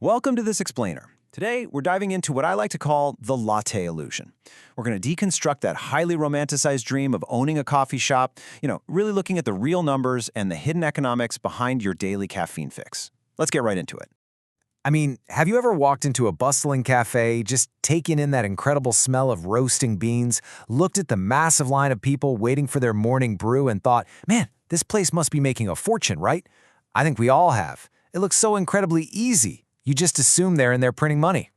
Welcome to This Explainer. Today, we're diving into what I like to call the latte illusion. We're going to deconstruct that highly romanticized dream of owning a coffee shop, really looking at the real numbers and the hidden economics behind your daily caffeine fix. Let's get right into it. Have you ever walked into a bustling cafe, just taken in that incredible smell of roasting beans, looked at the massive line of people waiting for their morning brew and thought, man, this place must be making a fortune, right? I think we all have. It looks so incredibly easy. You just assume they're in there printing money.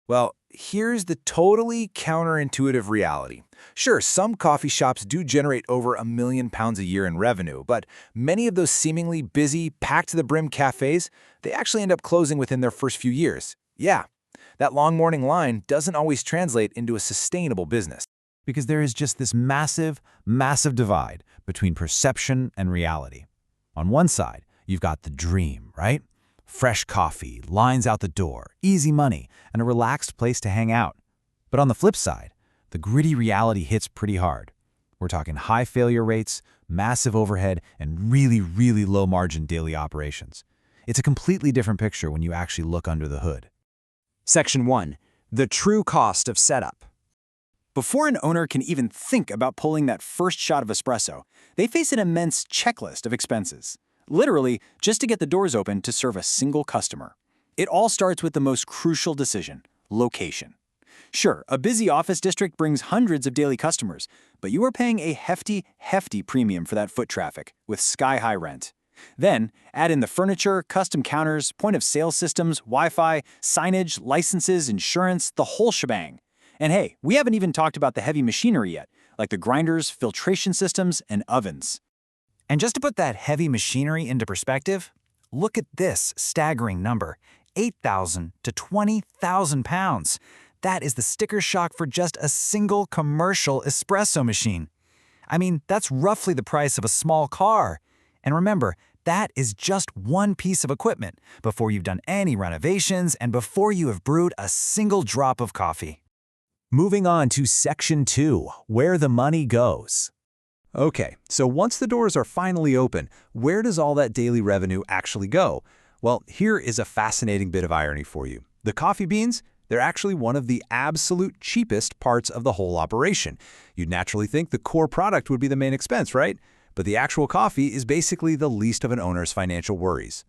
Well, here's the totally counterintuitive reality. Sure, some coffee shops do generate over £1 million a year in revenue, but many of those seemingly busy, packed-to-the-brim cafes, they actually end up closing within their first few years. Yeah, that long morning line doesn't always translate into a sustainable business. Because there is just this massive divide between perception and reality. On one side, you've got the dream, right? Fresh coffee, lines out the door, easy money, and a relaxed place to hang out. But on the flip side, the gritty reality hits pretty hard. We're talking high failure rates, massive overhead, and really low-margin daily operations. It's a completely different picture when you actually look under the hood. Section 1. The true cost of setup. Before an owner can even think about pulling that first shot of espresso, they face an immense checklist of expenses. Literally, just to get the doors open to serve a single customer. It all starts with the most crucial decision: location. Sure, a busy office district brings hundreds of daily customers, but you are paying a hefty premium for that foot traffic with sky-high rent. Then, add in the furniture, custom counters, point-of-sale systems, Wi-Fi, signage, licenses, insurance, the whole shebang. And hey, we haven't even talked about the heavy machinery yet, like the grinders, filtration systems, and ovens. And just to put that heavy machinery into perspective, look at this staggering number: 8,000 to 20,000 pounds. That is the sticker shock for just a single commercial espresso machine. That's roughly the price of a small car. And remember, that is just one piece of equipment before you've done any renovations and before you have brewed a single drop of coffee. Moving on to Section 2, where the money goes. Okay, so once the doors are finally open, where does all that daily revenue actually go? Well, here is a fascinating bit of irony for you. The coffee beans, they're actually one of the absolute cheapest parts of the whole operation. You'd naturally think the core product would be the main expense, right? But the actual coffee is basically the least of an owner's financial worries.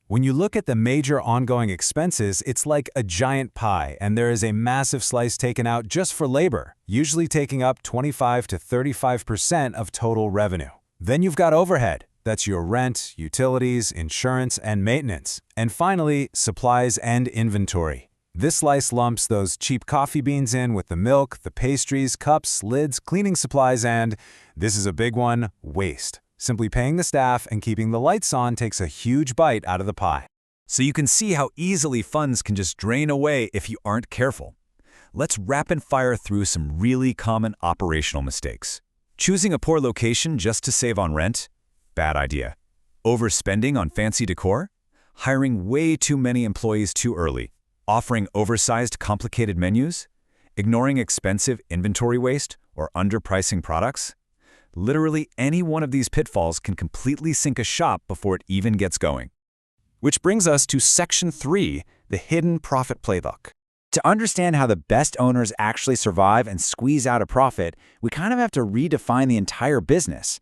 When you look at the major ongoing expenses, it's like a giant pie, and there is a massive slice taken out just for labor, usually taking up 25 to 35% of total revenue. Then you've got overhead. That's your rent, utilities, insurance, and maintenance. And finally, supplies and inventory. This slice lumps those cheap coffee beans in with the milk, the pastries, cups, lids, cleaning supplies, and, this is a big one, waste. Simply paying the staff and keeping the lights on takes a huge bite out of the pie. So you can see how easily funds can just drain away if you aren't careful. Let's rapid fire through some really common operational mistakes. Choosing a poor location just to save on rent? Bad idea. Overspending on fancy decor? Hiring way too many employees too early? Offering oversized, complicated menus? Ignoring expensive inventory waste or underpricing products? Literally any one of these pitfalls can completely sink a shop before it even gets going. Which brings us to Section 3, the hidden profit playbook. To understand how the best owners actually survive and squeeze out a profit, we kind of have to redefine the entire business.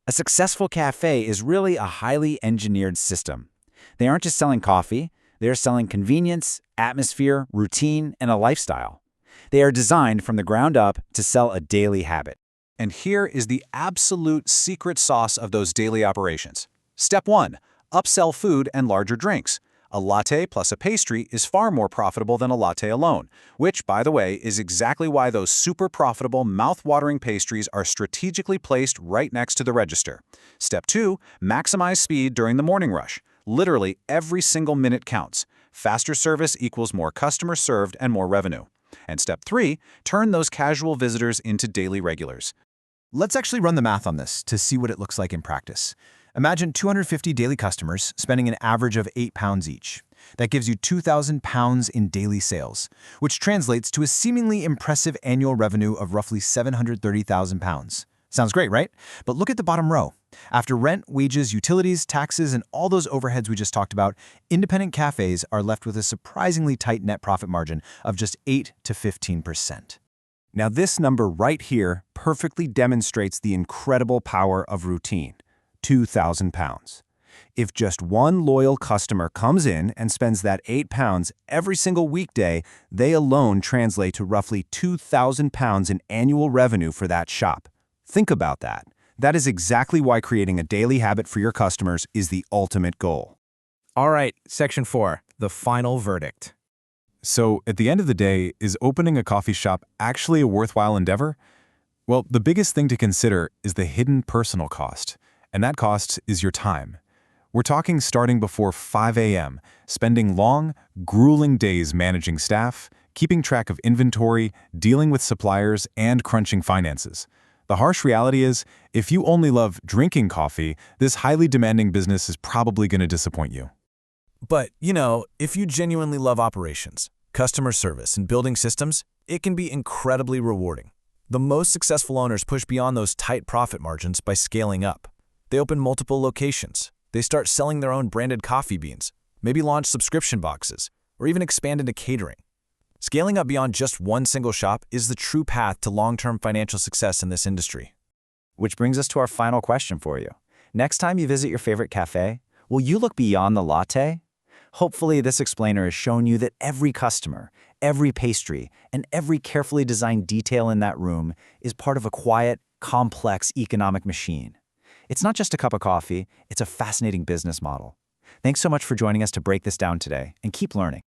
A successful cafe is really a highly engineered system. They aren't just selling coffee, they're selling convenience, atmosphere, routine, and a lifestyle. They are designed from the ground up to sell a daily habit. And here is the absolute secret sauce of those daily operations. Step 1. Upsell food and larger drinks. A latte plus a pastry is far more profitable than a latte alone, which, by the way, is exactly why those super profitable, mouth-watering pastries are strategically placed right next to the register. Step 2. Maximize speed during the morning rush. Literally every single minute counts. Faster service equals more customers served and more revenue. And Step 3. Turn those casual visitors into daily regulars. Let's actually run the math on this to see what it looks like in practice. Imagine 250 daily customers spending an average of £8 each. That gives you £2,000 in daily sales, which translates to a seemingly impressive annual revenue of roughly £730,000. Sounds great, right? But look at the bottom row. After rent, wages, utilities, taxes, and all those overheads we just talked about, independent cafes are left with a surprisingly tight net profit margin of just 8 to 15%. Now this number right here perfectly demonstrates the incredible power of routine, £2,000. If just one loyal customer comes in and spends that £8 every single weekday, they alone translate to roughly £2,000 in annual revenue for that shop. Think about that. That is exactly why creating a daily habit for your customers is the ultimate goal. All right, Section 4, the final verdict. So, at the end of the day, is opening a coffee shop actually a worthwhile endeavor? Well, the biggest thing to consider is the hidden personal cost, and that cost is your time. We're talking starting before 5 a.m., spending long, grueling days managing staff, keeping track of inventory, dealing with suppliers, and crunching finances. The harsh reality is, if you only love drinking coffee, this highly demanding business is probably going to disappoint you. But, if you genuinely love operations, customer service, and building systems, it can be incredibly rewarding. The most successful owners push beyond those tight profit margins by scaling up. They open multiple locations. They start selling their own branded coffee beans, maybe launch subscription boxes, or even expand into catering. Scaling up beyond just one single shop is the true path to long-term financial success in this industry. Which brings us to our final question for you. Next time you visit your favorite cafe, will you look beyond the latte? Hopefully, this explainer has shown you that every customer, every pastry, and every carefully designed detail in that room is part of a quiet, complex economic machine. It's not just a cup of coffee, it's a fascinating business model. Thanks so much for joining us to break this down today, and keep learning.